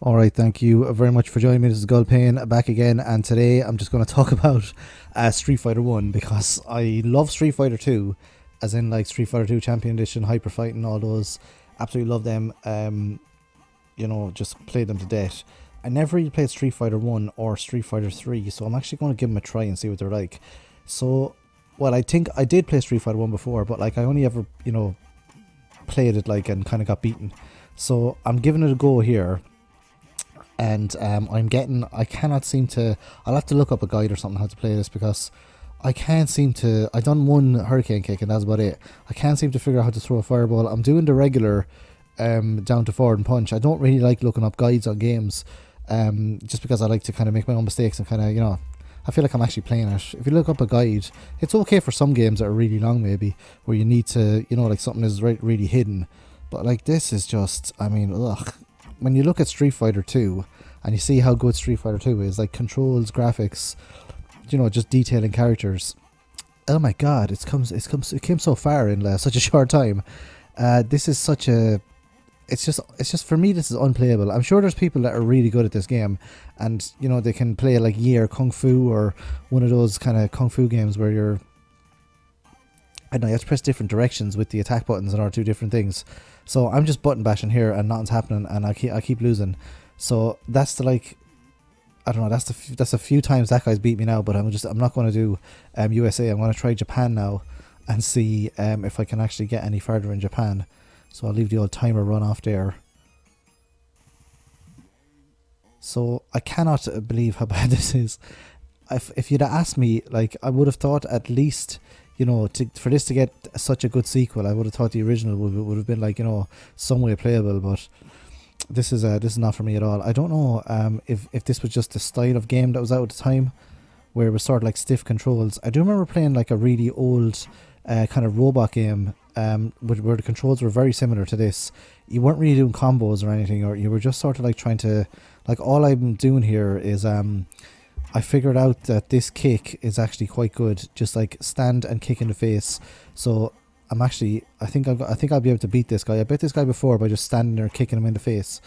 Alright, thank you very much for joining me. This is Gulpain back again, and today I'm just going to talk about Street Fighter 1 because I love Street Fighter 2, as in like Street Fighter 2 Champion Edition, Hyper Fight and all those. Absolutely love them, you know, just played them to death. I never really played Street Fighter 1 or Street Fighter 3, so I'm actually going to give them a try and see what they're like. So, well, I think I did play Street Fighter 1 before, but like I only ever, you know, played it like and kind of got beaten. So I'm giving it a go here. And I cannot seem to, I'll have to look up a guide or something how to play this, because I can't seem to, I done one hurricane kick and that's about it. I can't seem to figure out how to throw a fireball. I'm doing the regular down to forward and punch. I don't really like looking up guides on games, just because I like to kind of make my own mistakes and kind of, you know, I feel like I'm actually playing it. If you look up a guide, it's okay for some games that are really long maybe, where you need to, you know, like something is really hidden. But like this is just, I mean, ugh. When you look at Street Fighter 2 and you see how good Street Fighter 2 is, like controls, graphics, you know, just detailing characters. Oh my god, it came so far in such a short time. This is such a, it's just for me this is unplayable. I'm sure there's people that are really good at this game, and you know they can play like Yi or Kung Fu or one of those kind of Kung Fu games where you're, I don't know, you have to press different directions with the attack buttons and do different things. So I'm just button bashing here and nothing's happening, and I keep losing. So that's the, like, I don't know, that's a few times that guy's beat me now. But I'm not going to do USA. I'm going to try Japan now and see if I can actually get any further in Japan. So I'll leave the old timer run off there. So I cannot believe how bad this is. If you'd have asked me, like, I would have thought at least, you know, for this to get such a good sequel, I would have thought the original would have been like, you know, some way playable. But this is not for me at all. I don't know if this was just the style of game that was out at the time, where it was sort of like stiff controls. I do remember playing like a really old kind of robot game where the controls were very similar to this. You weren't really doing combos or anything, or you were just sort of like trying to, like, all I'm doing here is I figured out that this kick is actually quite good, just like stand and kick in the face. So I'm actually, I think I'll be able to beat this guy. I beat this guy before by just standing there kicking him in the face.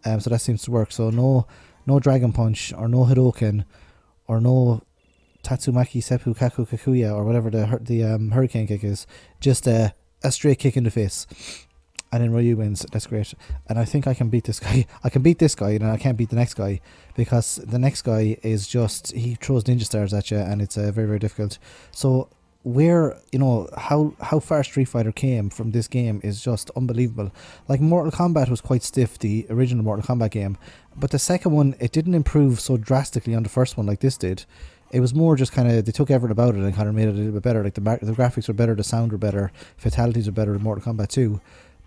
So that seems to work. So no dragon punch, or no Hadōken, or no Tatsumaki Senpūkyaku Kakuya, or whatever the hurricane kick is. Just a straight kick in the face. And then Ryu wins. That's great. And I think I can beat this guy. I can beat this guy, and I can't beat the next guy, because the next guy is just, he throws ninja stars at you, and it's very, very difficult. So where, you know, how far Street Fighter came from this game is just unbelievable. Like, Mortal Kombat was quite stiff, the original Mortal Kombat game, but the second one, it didn't improve so drastically on the first one like this did. It was more just kind of, they took everything about it and kind of made it a little bit better. Like the graphics were better, the sound were better, fatalities were better in Mortal Kombat 2.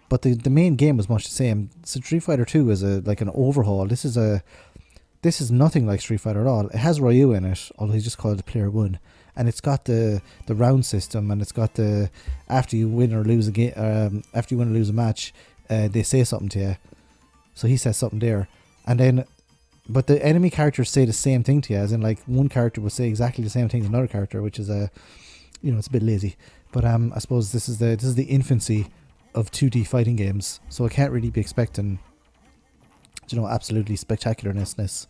But the main game was much the same. So Street Fighter 2 is like an overhaul. This is nothing like Street Fighter at all. It has Ryu in it, although he's just called Player 1. And it's got the round system, and it's got the, after you win or lose a game, after you win or lose a match, they say something to you. So he says something there. And then, but the enemy characters say the same thing to you, as in like one character will say exactly the same thing to another character, which is you know, it's a bit lazy. But I suppose this is the infancy of 2D fighting games, so I can't really be expecting, you know, absolutely spectacularness.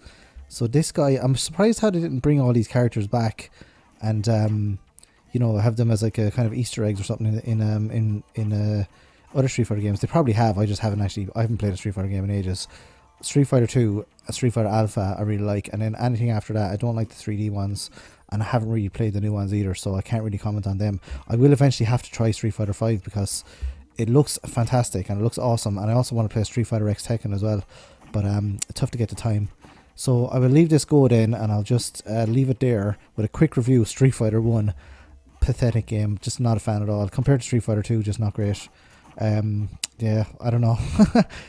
So this guy, I'm surprised how they didn't bring all these characters back and you know, have them as like a kind of Easter eggs or something in other Street Fighter games. They probably have. I haven't played a Street Fighter game in ages. Street Fighter 2, Street Fighter Alpha I really like, and then anything after that I don't like the 3D ones, and I haven't really played the new ones either, so I can't really comment on them. I will eventually have to try Street Fighter 5 because it looks fantastic and it looks awesome, and I also want to play Street Fighter X Tekken as well, but tough to get the time. So I will leave this go then, and I'll just leave it there with a quick review of Street Fighter 1. Pathetic game, just not a fan at all. Compared to Street Fighter 2, just not great. Yeah, I don't know.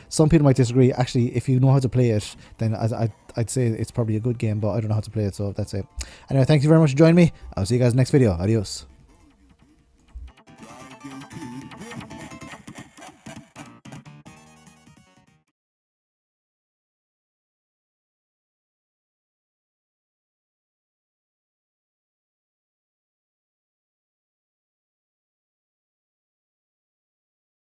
Some people might disagree. Actually, if you know how to play it, then I'd say it's probably a good game, but I don't know how to play it, so that's it. Anyway, thank you very much for joining me. I'll see you guys in the next video. Adios.